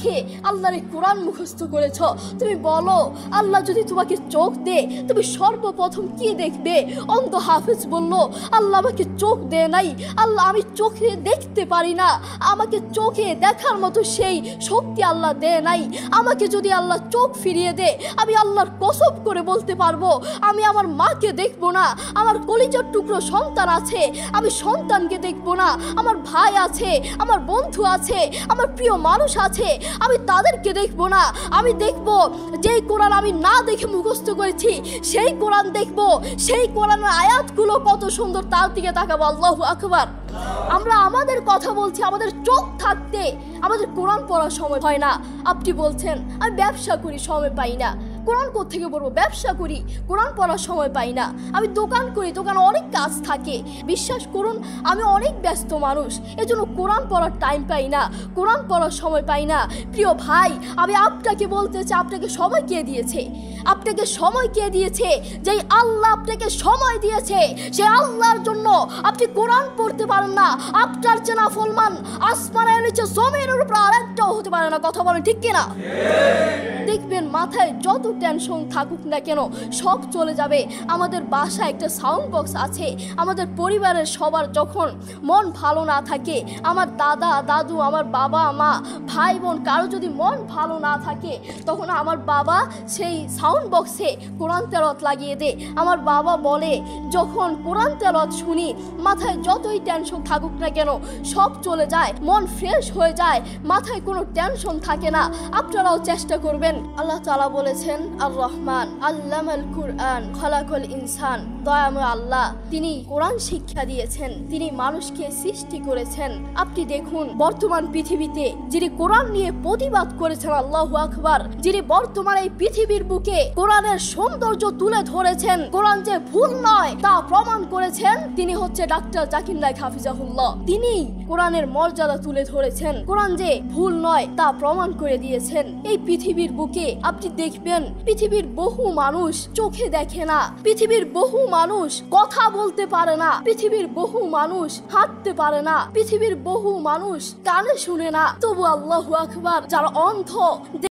রেখে আল্লাহর এই কোরআন মুখস্থ করেছ। তুমি বলো, আল্লাহ যদি তোমাকে চোখ দে, তুমি সর্বপ্রথম কি দেখবে? অন্ধ হাফেজ বলল, আল্লাহ আমাকে চোখ দে নাই, আল্লাহ আমি চোখে দেখতে পারি না, আমাকে চোখে দেখার মতো সেই শক্তি আল্লাহ দে নাই। আমাকে যদি আল্লাহ চোখ ফিরিয়ে দে, আমি আল্লাহর কসম করে বলতে পারবো আমি আমার মাকে দেখবো না। আমার কলিজার টুকরো সন্তান আছে, আমি সন্তানকে দেখবো না। আমার ভাই আছে, আমার বন্ধু আছে, আমার প্রিয় মানুষ আছে, আমি তাদেরকে দেখবো না। আমি দেখবো যেই কোরআন আমি না দেখে মুখস্থ করেছি সেই কোরআন দেখবো, সেই কোরআনের আয়াতগুলো কত সুন্দর, তার দিকে তাকাবো। আল্লাহু আকবার। আমরা আমাদের কথা বলছি, আমাদের চোখ থাকতে আমাদের কোরআন পড়ার সময় হয় না। আপনি বলছেন আমি ব্যবসা করি, সময় পাই না। কোরআন কোত্থেকে পড়বো? ব্যবসা করি, কোরআন পড়ার সময় পাই না। আমি দোকান করি, দোকানে অনেক কাজ থাকে। বিশ্বাস করুন আমি অনেক ব্যস্ত মানুষ, এজন্য কোরআন পড়ার টাইম পাই না, কোরআন পড়ার সময় পাই না। প্রিয় ভাই, আমি আপনাকে বলতে চাই, আপনাকে সময় কে দিয়েছে? আপনাকে সময় কে দিয়েছে? যেই আল্লাহ আপনাকে সময় দিয়েছে সেই আল্লাহর জন্য আপনি কোরআন পড়তে পারেন না। আপনার চেনা ফলমান আসমানের নিচে জমিনের উপর আরেকটাও হতে পারে না। কথা বলেন ঠিক কিনা? দেখবেন মাথায় যত টেনশন থাকুক না কেন সব চলে যাবে। আমাদের বাসায় একটা সাউন্ড বক্স আছে। আমাদের পরিবারের সবার যখন মন ভালো না থাকে, আমার দাদা দাদু, আমার বাবা মা, ভাই বোন, কারো যদি মন ভালো না থাকে, তখন আমার বাবা সেই সাউন্ড বক্সে কোরআন তেলাওয়াত লাগিয়ে দেয়। আমার বাবা বলে, যখন কোরআন তেলাওয়াত শুনি মাথায় যতই টেনশন থাকুক না কেন সব চলে যায়, মন ফ্রেশ হয়ে যায়, মাথায় কোনো টেনশন থাকে না। আপনারাও চেষ্টা করবেন। আল্লাহ তাআলা বলেছেন, আর রহমান আল্লামাল কুরআন খালাকাল ইনসান। দয়াময় আল্লাহ, তিনি কোরআন শিক্ষা দিয়েছেন, তিনি মানুষকে সৃষ্টি করেছেন। আপনি দেখুন বর্তমান পৃথিবীতে যিনি কোরআন নিয়ে প্রতিবাদ করেছেন, আল্লাহু আকবার, যিনি বর্তমান এই পৃথিবীর বুকে কোরআনের সৌন্দর্য তুলে ধরেছেন, কোরআন যে ভুল নয় তা প্রমাণ করেছেন, তিনি হচ্ছে ডাক্তার জাকির নায়েক হাফিজাহুল্লাহ। তিনি কোরআনের মর্যাদা তুলে ধরেছেন, কোরআন যে ভুল নয় তা প্রমাণ করে দিয়েছেন। এই পৃথিবীর বুকে আপনি দেখবেন পৃথিবীর বহু মানুষ চোখে দেখে না, পৃথিবীর বহু মানুষ কথা বলতে পারে না, পৃথিবীর বহু মানুষ হাঁটতে পারে না, পৃথিবীর বহু মানুষ কানে শুনে না, তবু আল্লাহু আকবার, যারা অন্ধ